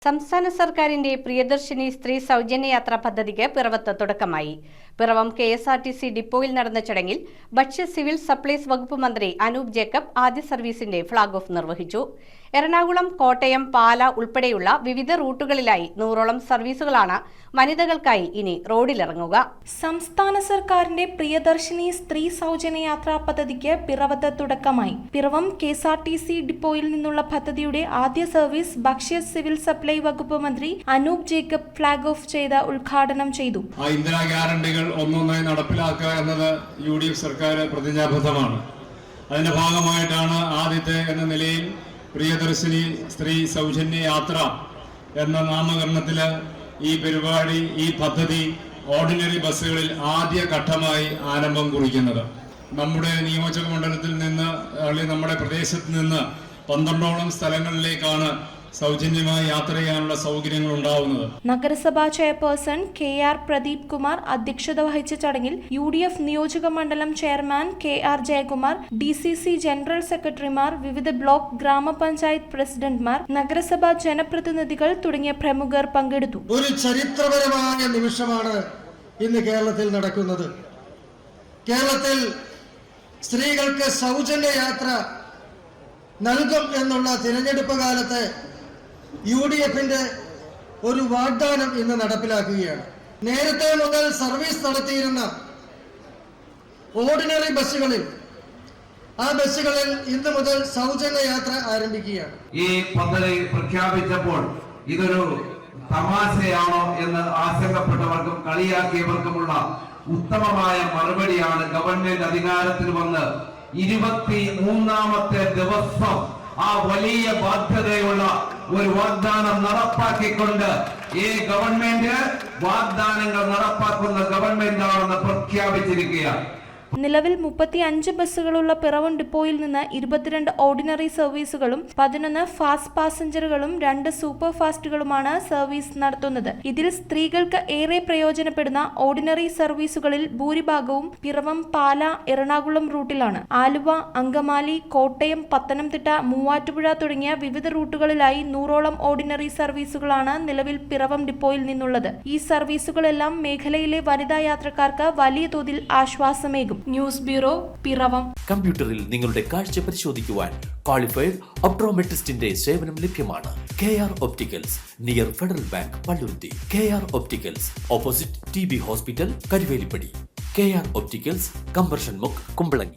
സംസ്ഥാന സർക്കാരിന്റെ പ്രിയദർശിനി സ്ത്രീ സൗജന്യയാത്രാ പദ്ധതിക്ക് പിറവത്ത് തുടക്കമായി. പിറവം KSRTC ഡിപ്പോയിൽ നടന്ന ചടങ്ങിൽ ഭക്ഷ്യ സിവിൽ സപ്ലൈസ് വകുപ്പ് മന്ത്രി അനൂപ് ജേക്കബ് ആദ്യ സർവീസിന്റെ ഫ്ളാഗ് ഓഫ് നിർവഹിച്ചു. എറണാകുളം, കോട്ടയം, പാല ഉൾപ്പെടെയുള്ള വിവിധ റൂട്ടുകളിലായി 100ഓളം സർവീസുകളാണ് വനിതകൾക്കായി ഇനി റോഡിലിറങ്ങുക. സംസ്ഥാന സർക്കാരിന്റെ പ്രിയദർശിനി സ്ത്രീ സൗജന്യയാത്രാ പദ്ധതിക്ക് പിറവത്ത് തുടക്കമായി. പിറവം KSRTC ഡിപ്പോയിൽ നിന്നുള്ള പദ്ധതിയുടെ ആദ്യ സർവീസ് ഭക്ഷ്യ സിവിൽ സപ്ലൈ വകുപ്പ് മന്ത്രി അനൂപ് ജേക്കബ് ഫ്ളാഗ് ഓഫ് ചെയ്ത് ഉദ്ഘാടനം ചെയ്തു. ഇന്ദിരാ ഗ്യാരണ്ടികൾ ഒന്നൊന്നായി നടപ്പിലാക്കുക എന്നത് UDF സർക്കാർ പ്രതിജ്ഞാബദ്ധമാണ്. അതിന്റെ ഭാഗമായിട്ടാണ് ആദ്യത്തെ എന്ന നിലയിൽ പ്രിയദർശിനി സ്ത്രീ സൗജന്യ യാത്ര എന്ന നാമകരണത്തില് ഈ പരിപാടി, ഈ പദ്ധതി ഓർഡിനറി ബസ്സുകളിൽ ആദ്യ ഘട്ടമായി ആരംഭം കുറിക്കുന്നത്. നമ്മുടെ നിയോജക മണ്ഡലത്തിൽ നിന്ന് അല്ലെങ്കിൽ നമ്മുടെ പ്രദേശത്ത് നിന്ന് 12ഓളം സ്ഥലങ്ങളിലേക്കാണ് സൗജന്യമായി യാത്ര ചെയ്യാനുള്ള സൗകര്യങ്ങൾ ഉണ്ടാവുന്നത്. നഗരസഭാ ചെയർപേഴ്സൺ KR പ്രദീപ് കുമാർ അധ്യക്ഷത വഹിച്ച ചടങ്ങിൽ UDF നിയോജക മണ്ഡലം chairman KR Jayakumar, DCC general സെക്രട്ടറിമാർ, വിവിധ ബ്ലോക്ക് ഗ്രാമപഞ്ചായത്ത് പ്രസിഡന്റ്മാർ, നഗരസഭാ ജനപ്രതിനിധികൾ തുടങ്ങിയ പ്രമുഖർ പങ്കെടുത്തു. ഒരു ചരിത്രപരമായ നിമിഷമാണ് ഇന്ന് കേരളത്തിൽ നടക്കുന്നത്. കേരളത്തിൽ സ്ത്രീകൾക്ക് സൗജന്യ യാത്ര നൽകും എന്നുള്ള തിരഞ്ഞെടുപ്പ് കാലത്ത് UDFന്റെ ഒരു വാഗ്ദാനം ഇന്ന് നടപ്പിലാക്കുകയാണ്. നേരത്തെ മുതൽ സർവീസ് നടത്തിയിരുന്ന ഓർഡിനറി ബസ്സുകളിൽ ഇന്ന് മുതൽ സൗജന്യ യാത്ര ആരംഭിക്കുകയാണ്. ഈ പദ്ധതി പ്രഖ്യാപിച്ചപ്പോൾ ഇതൊരു തമാശയാണോ എന്ന് ആശങ്കപ്പെട്ടവർക്കും കളിയാക്കിയവർക്കുമുള്ള ഉത്തമമായ മറുപടിയാണ് ഗവൺമെന്റ് അധികാരത്തിൽ വന്ന് 23ാമത്തെ ദിവസം ആ വലിയ ബാധ്യതയുള്ള ഒരു വാഗ്ദാനം നടപ്പാക്കിക്കൊണ്ട് ഈ ഗവൺമെന്റ് വാഗ്ദാനങ്ങൾ നടപ്പാക്കുന്ന ഗവൺമെന്റ് ആണെന്ന് പ്രഖ്യാപിച്ചിരിക്കുകയാണ്. നിലവിൽ 35 ബസ്സുകളുള്ള പിറവം ഡിപ്പോയിൽ നിന്ന് 22 ഓർഡിനറി സർവീസുകളും 11 ഫാസ്റ്റ് പാസഞ്ചറുകളും 2 സൂപ്പർ ഫാസ്റ്റുകളുമാണ് സർവീസ് നടത്തുന്നത്. ഇതിൽ സ്ത്രീകൾക്ക് ഏറെ പ്രയോജനപ്പെടുന്ന ഓർഡിനറി സർവീസുകളിൽ ഭൂരിഭാഗവും പിറവം, പാല, എറണാകുളം റൂട്ടിലാണ്. ആലുവ, അങ്കമാലി, കോട്ടയം, പത്തനംതിട്ട, മൂവാറ്റുപുഴ തുടങ്ങിയ വിവിധ റൂട്ടുകളിലായി 100ഓളം ഓർഡിനറി സർവീസുകളാണ് നിലവിൽ പിറവം ഡിപ്പോയിൽ നിന്നുള്ളത്. ഈ സർവീസുകളെല്ലാം മേഖലയിലെ വനിതാ യാത്രക്കാർക്ക് വലിയ തോതിൽ ആശ്വാസമേകും. News bureau, Piravom. കമ്പ്യൂട്ടറിൽ നിങ്ങളുടെ കാഴ്ച പരിശോധിക്കുവാൻ ക്വാളിഫൈഡ് ഒപ്ട്രോമെട്രിസ്റ്റിന്റെ സേവനം ലഭ്യമാണ്. KR opticals, near federal bank, Palluruthy. KR opticals, opposite TB hospital, Karuvelippady. KR opticals, combustion മുക്ക്, കുമ്പളങ്ങി.